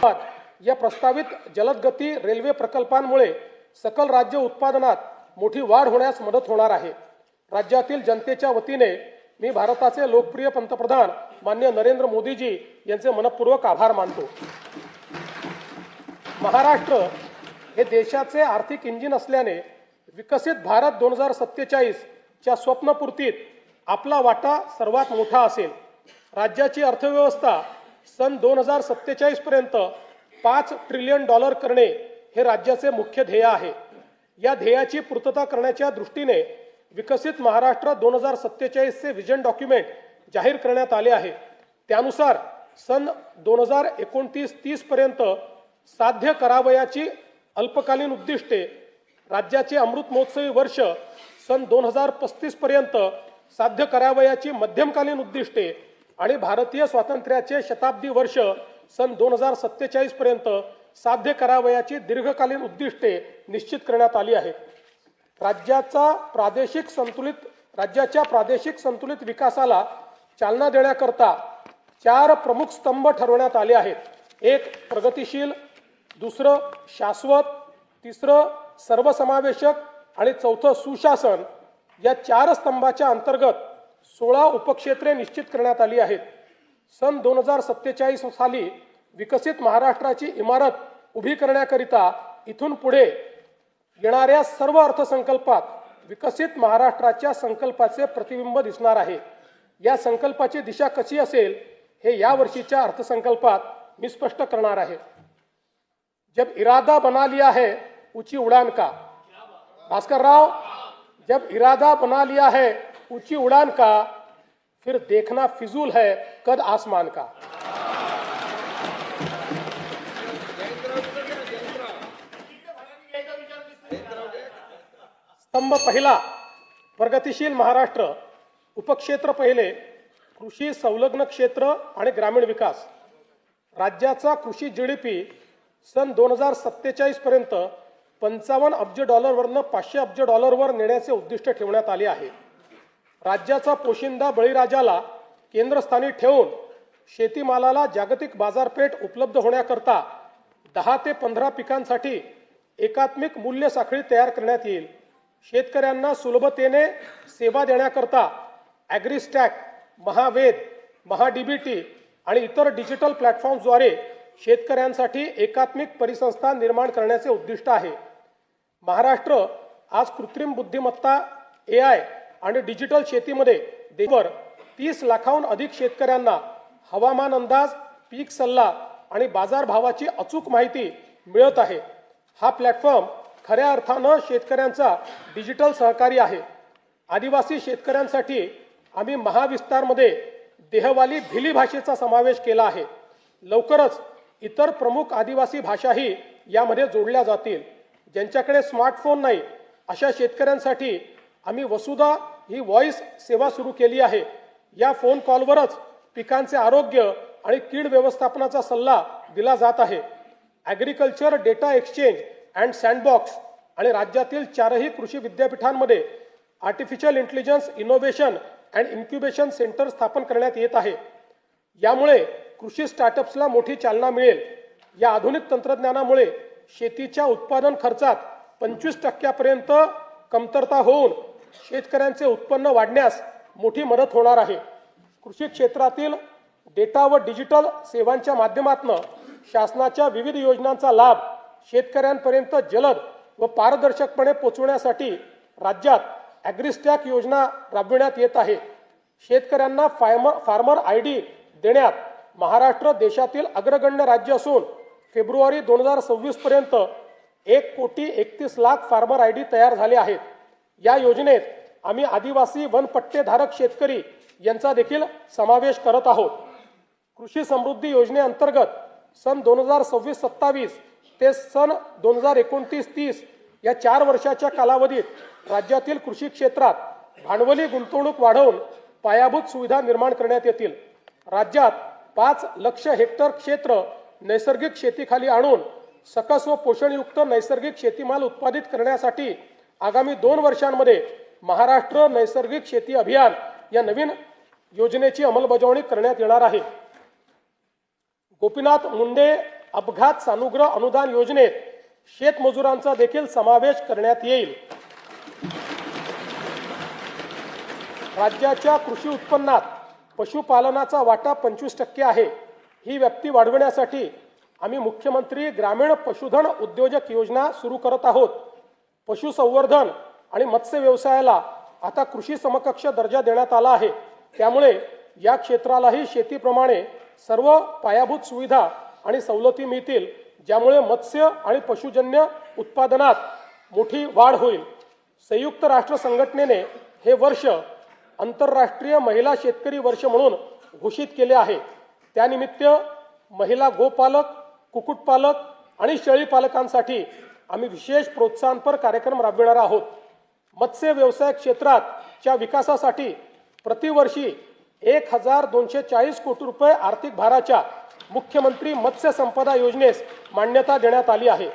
या प्रस्तावित जलदगती रेल्वे प्रकल्पांमुळे सकल राज्य उत्पादनात मोठी वाढ होण्यास मदत होणार आहे। राज्यातील जनतेच्या वतीने मी भारताचे लोकप्रिय पंतप्रधान माननीय नरेंद्र मोदीजी यांचे मनपूर्वक आभार मानतो। महाराष्ट्र हे देशाचे आर्थिक इंजिन असल्याने विकसित भारत 2047 च्या स्वप्नपूर्तीत आपला वाटा सर्वात मोठा असेल। राज्याची अर्थव्यवस्था सन 2047 पर्यंत $5 ट्रिलियन करणे हे राज्याचे मुख्य ध्येय आहे। या ध्येयाची पूर्तता करण्याच्या दृष्टीने विकसित महाराष्ट्र 2047 चे विजन डॉक्युमेंट जाहीर करण्यात आले आहे। त्यानुसार सन 2029-30 पर्यंत साध्य करावयाची अल्पकालीन उद्दिष्टे, राज्याचे अमृत महोत्सवी वर्ष सन 2035 पर्यंत साध्य करावयाची मध्यमकालीन उद्दिष्टे आणि भारतीय स्वातंत्र्याचे शताब्दी वर्ष सन 2047 पर्यंत साध्य करावयाची दीर्घकालीन उद्दिष्टे निश्चित करण्यात आली आहेत। राज्याच्या प्रादेशिक संतुलित विकासाला चालना देण्याकरता 4 प्रमुख स्तंभ ठरवण्यात आले आहेत। एक प्रगतिशील, दुसरं शाश्वत, तिसरं सर्वसमावेशक आणि चौथं सुशासन। या 4 स्तंभाच्या अंतर्गत 16 उपक्षेत्रे निश्चित करण्यात आली आहेत। सन 2047 साली विकसित महाराष्ट्राची इमारत उभी करण्याकरिता इथून पुढे येणाऱ्या सर्व अर्थसंकल्पात विकसित महाराष्ट्राच्या संकल्पाचे प्रतिबिंब दिसणार आहे। या संकल्पाची दिशा कशी असेल हे या वर्षीच्या अर्थसंकल्पात मी स्पष्ट करणार आहे। जब इरादा बना लिया है ऊंची उड़ान का, भास्कर राव, जब इरादा बना लिया है ऊंची उड़ान का, फिर देखना फिजूल है कद आसमान का। स्तंभ पहिला प्रगतिशील महाराष्ट्र, उपक्षेत्र पहिले कृषी संलग्न क्षेत्र आणि ग्रामीण विकास। राज्याचा कृषी जीडीपी सन 2047 पर्यंत $55 अब्ज वरनं $500 अब्ज वर नेण्याचे उद्दिष्ट ठेवण्यात आले आहे। राज्याचा पोशिंदा बळीराजाला केंद्रस्थानी ठेवून शेतीमालाला जागतिक बाजारपेठ उपलब्ध होण्याकरता 10 ते 15 पिकांसाठी एकात्मिक मूल्य साखळी तयार करण्यात येईल। शेतकऱ्यांना सुलभतेने सेवा देण्याकरता ॲग्रीस्टॅक, महावेद, महाडीबीटी आणि इतर डिजिटल प्लॅटफॉर्म्सद्वारे शेतकऱ्यांसाठी एकात्मिक परिसंस्था निर्माण करण्याचे उद्दिष्ट आहे। महाराष्ट्र आज कृत्रिम बुद्धिमत्ता, AI आणि डिजिटल शेतीमध्ये देशभर 30 लाखाहून अधिक शेतकऱ्यांना हवामान अंदाज, पीक सल्ला आणि बाजारभावाची अचूक माहिती मिळत आहे। हा प्लॅटफॉर्म खऱ्या अर्थानं शेतकऱ्यांचा डिजिटल सहकारी आहे। आदिवासी शेतकऱ्यांसाठी आम्ही महाविस्तारमध्ये देहवाली भिली भाषेचा समावेश केला आहे। लवकरच इतर प्रमुख आदिवासी भाषाही यामध्ये जोडल्या जातील। ज्यांच्याकडे स्मार्टफोन नाही अशा शेतकऱ्यांसाठी आम्ही वसुधा ही व्हॉइस सेवा सुरू केली आहे। या फोन कॉलवरच पिकांचे आरोग्य आणि कीड व्यवस्थापनाचा सल्ला दिला जात आहे। Agriculture data exchange and sandbox आणि राज्यातील 4ही कृषी विद्यापीठांमध्ये artificial intelligence innovation and incubation centre स्थापन करण्यात येत आहे। यामुळे कृषी स्टार्टअप्सला मोठी चालना मिळेल। या आधुनिक तंत्रज्ञानामुळे शेतीच्या उत्पादन खर्चात 25% कमतरता होऊन शेतकऱ्यांचे उत्पन्न वाढण्यास मोठी मदत होणार आहे। कृषी क्षेत्रातील डेटा व डिजिटल सेवांच्या माध्यमातून शासनाच्या विविध योजनांचा लाभ शेतकऱ्यांपर्यंत जलद व पारदर्शकपणे पोहोचवण्यासाठी राज्यात ॲग्रीस्टॅक योजना राबविण्यात येत आहे। शेतकऱ्यांना फार्मर ID देण्यात महाराष्ट्र देशातील अग्रगण्य राज्य असून फेब्रुवारी 2026 पर्यंत 1,31,00,000 फार्मर ID तयार झाले आहेत। या योजनेत आम्ही आदिवासी वनपट्टेधारक शेतकरी यांचा देखील समावेश करत आहोत। कृषी समृद्धी योजनेअंतर्गत सन 2026-27 ते सन 2029-30 या 4 वर्षाच्या कालावधीत राज्यातील कृषी क्षेत्रात भांडवली गुंतवणूक वाढवून पायाभूत सुविधा निर्माण करण्यात येतील। राज्यात 5 लाख हेक्टर क्षेत्र नैसर्गिक शेतीखाली आणून सकस व पोषणयुक्त नैसर्गिक शेतीमाल उत्पादित करण्यासाठी आगामी 2 वर्षांमध्ये महाराष्ट्र नैसर्गिक शेती अभियान या नवीन योजनेची अंमलबजावणी करण्यात येणार आहे। गोपीनाथ मुंडे अपघात सानुग्रह अनुदान योजनेत शेतमजुरांचा देखील समावेश करण्यात येईल। राज्याच्या कृषी उत्पन्नात पशुपालनाचा वाटा 25% आहे। ही व्याप्ती वाढवण्यासाठी आम्ही मुख्यमंत्री ग्रामीण पशुधन उद्योजक योजना सुरू करत आहोत। पशुसंवर्धन आणि मत्स्य व्यवसायाला आता कृषी समकक्ष दर्जा देण्यात आला आहे। त्यामुळे या क्षेत्रालाही शेतीप्रमाणे सर्व पायाभूत सुविधा आणि सवलती मिळतील, ज्यामुळे मत्स्य आणि पशुजन्य उत्पादनात मोठी वाढ होईल। संयुक्त राष्ट्र संघटनेने हे वर्ष आंतरराष्ट्रीय महिला शेतकरी वर्ष म्हणून घोषित केले आहे। त्यानिमित्त महिला गोपालक, कुक्कुटपालक आणि शेळीपालकांसाठी आम्ही विशेष प्रोत्साहनपर कार्यक्रम राबविणार आहोत। मत्स्य व्यवसाय क्षेत्राच्या विकासासाठी प्रतिवर्षी 1240 कोटी रुपये आर्थिक भाराच्या मुख्यमंत्री मत्स्य संपदा योजनेस मान्यता देण्यात आली आहे।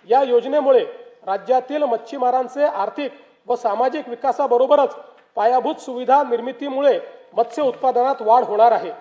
या योजनेमुळे राज्यातील मच्छीमारांचे आर्थिक व सामाजिक विकासाबरोबरच पायाभूत सुविधा निर्मितीमुळे मत्स्य उत्पादनात वाढ होणार आहे।